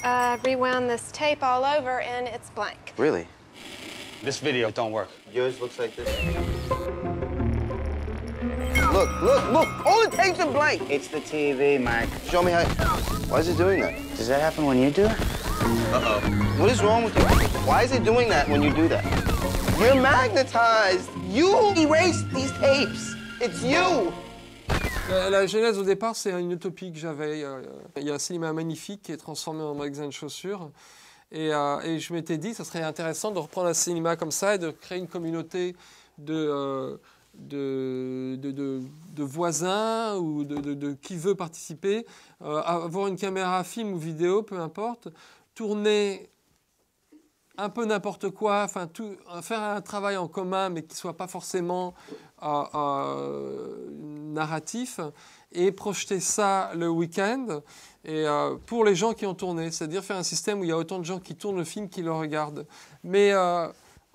Rewound this tape all over and it's blank. Really? This video don't work. Yours looks like this. Look! All the tapes are blank. It's the TV, Mike. Show me how. Why is it doing that? Does that happen when you do it? Uh-oh. What is wrong with you? Why is it doing that when you do that? You're magnetized. You erased these tapes. It's you. La genèse au départ, c'est une utopie que j'avais. Il y a un cinéma magnifique qui est transformé en magasin de chaussures. Et je m'étais dit que ce serait intéressant de reprendre un cinéma comme ça et de créer une communauté de voisins ou de qui veut participer, avoir une caméra film ou vidéo, peu importe, tourner un peu n'importe quoi, enfin faire un travail en commun mais qui ne soit pas forcément narratif et projeter ça le week-end et pour les gens qui ont tourné, c'est-à-dire faire un système où il y a autant de gens qui tournent le film qui le regardent. Mais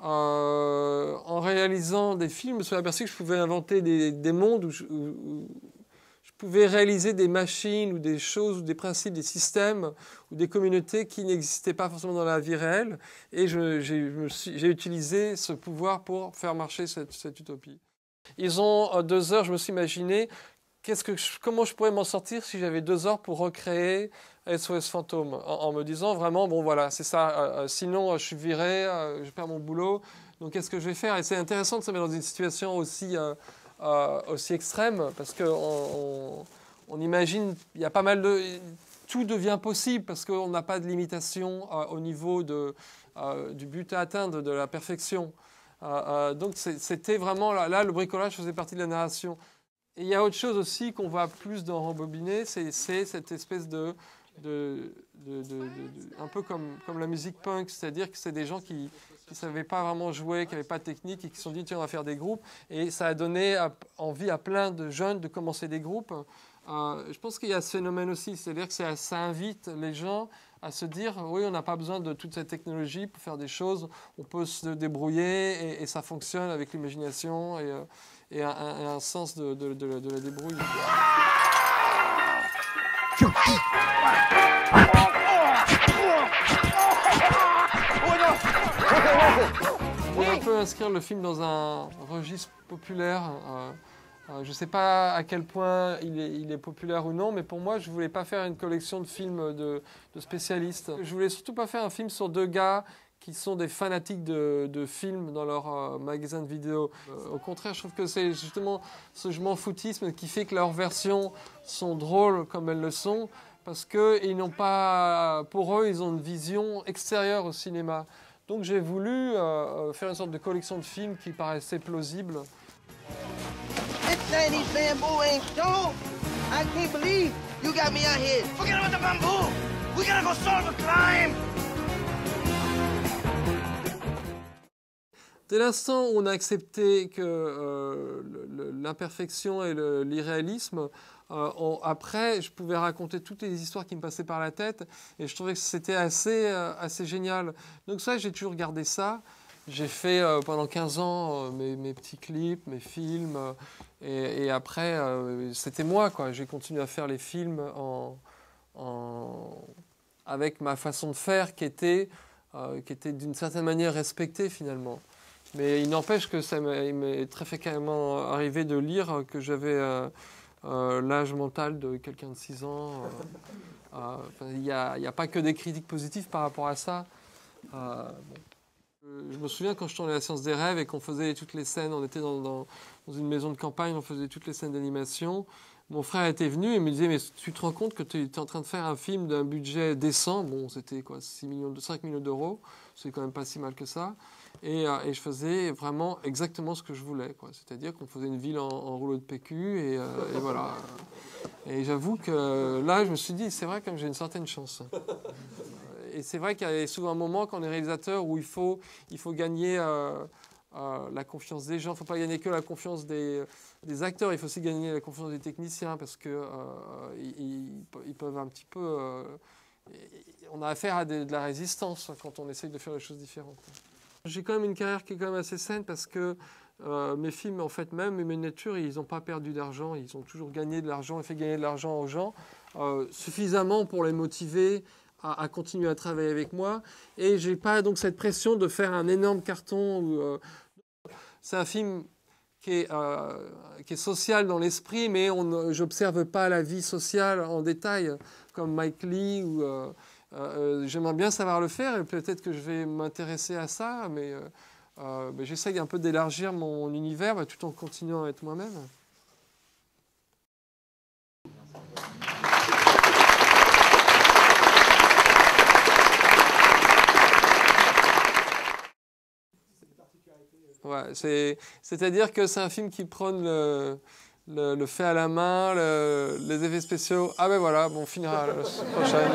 en réalisant des films, je me suis aperçu que je pouvais inventer des mondes où je pouvais réaliser des machines ou des choses, ou des principes, des systèmes ou des communautés qui n'existaient pas forcément dans la vie réelle. Et j'ai utilisé ce pouvoir pour faire marcher cette utopie. Ils ont 2 heures, je me suis imaginé comment je pourrais m'en sortir si j'avais 2 heures pour recréer SOS Fantôme, en me disant vraiment, bon voilà, c'est ça, sinon je suis viré, je perds mon boulot, donc qu'est-ce que je vais faire? Et c'est intéressant de se mettre dans une situation aussi extrême, parce qu'on imagine, il y a pas mal de... Tout devient possible, parce qu'on n'a pas de limitation au niveau du but à atteindre, de la perfection. Donc c'était vraiment, là, le bricolage faisait partie de la narration. Et il y a autre chose aussi qu'on voit plus dans Rembobiné, c'est cette espèce un peu comme la musique punk, c'est-à-dire que c'est des gens qui ne savaient pas vraiment jouer, qui n'avaient pas de technique et qui se sont dit tiens, on va faire des groupes. Et ça a donné envie à plein de jeunes de commencer des groupes. Je pense qu'il y a ce phénomène aussi, c'est-à-dire que ça invite les gens à se dire oui, on n'a pas besoin de toute cette technologie pour faire des choses, on peut se débrouiller et ça fonctionne avec l'imagination et un sens de la débrouille. On a un peu inscrire le film dans un registre populaire. Je ne sais pas à quel point il est populaire ou non, mais pour moi, je ne voulais pas faire une collection de films de spécialistes. Je ne voulais surtout pas faire un film sur 2 gars qui sont des fanatiques de films dans leur magasin de vidéo. Au contraire, je trouve que c'est justement ce je m'en foutisme qui fait que leurs versions sont drôles comme elles le sont, parce qu'ils n'ont pas, pour eux, ils ont une vision extérieure au cinéma. Donc j'ai voulu faire une sorte de collection de films qui paraissait plausible. This Chinese bamboo ain't show. I can't believe you got me out here. Forget about the bamboo. We gotta go solve a crime. Dès l'instant où on a accepté que l'imperfection et l'irréalisme, après, je pouvais raconter toutes les histoires qui me passaient par la tête et je trouvais que c'était assez génial. Donc ça, j'ai toujours gardé ça. J'ai fait pendant 15 ans mes petits clips, mes films et après, c'était moi, quoi. J'ai continué à faire les films avec ma façon de faire qui était d'une certaine manière respectée finalement. Mais il n'empêche que il m'est très fréquemment arrivé de lire que j'avais l'âge mental de quelqu'un de 6 ans. Il n'y a pas que des critiques positives par rapport à ça. Je me souviens quand je tournais La Science des rêves et qu'on faisait toutes les scènes, on était dans une maison de campagne, on faisait toutes les scènes d'animation. Mon frère était venu et me disait « Mais tu te rends compte que tu es en train de faire un film d'un budget décent ?» Bon, c'était quoi, 5 millions d'euros, c'est quand même pas si mal que ça. Et je faisais vraiment exactement ce que je voulais, quoi. C'est-à-dire qu'on faisait une ville en rouleau de PQ et voilà. Et j'avoue que là, je me suis dit, c'est vrai que j'ai une certaine chance. Et c'est vrai qu'il y a souvent un moment quand on est réalisateur où il faut gagner la confiance des gens. Il ne faut pas gagner que la confiance des acteurs, il faut aussi gagner la confiance des techniciens parce qu'ils peuvent un petit peu... on a affaire à de la résistance quand on essaye de faire des choses différentes. J'ai quand même une carrière qui est quand même assez saine parce que mes films, en fait, même mes miniatures, ils n'ont pas perdu d'argent. Ils ont toujours gagné de l'argent et fait gagner de l'argent aux gens, suffisamment pour les motiver à continuer à travailler avec moi. Et j'ai pas donc cette pression de faire un énorme carton. C'est un film qui est social dans l'esprit, mais je n'observe pas la vie sociale en détail, comme Mike Leigh. J'aimerais bien savoir le faire, et peut-être que je vais m'intéresser à ça, mais j'essaye un peu d'élargir mon univers tout en continuant à être moi-même. Ouais, c'est-à-dire que c'est un film qui prône le fait à la main, les effets spéciaux. Ah ben voilà, bon, on finira la prochaine.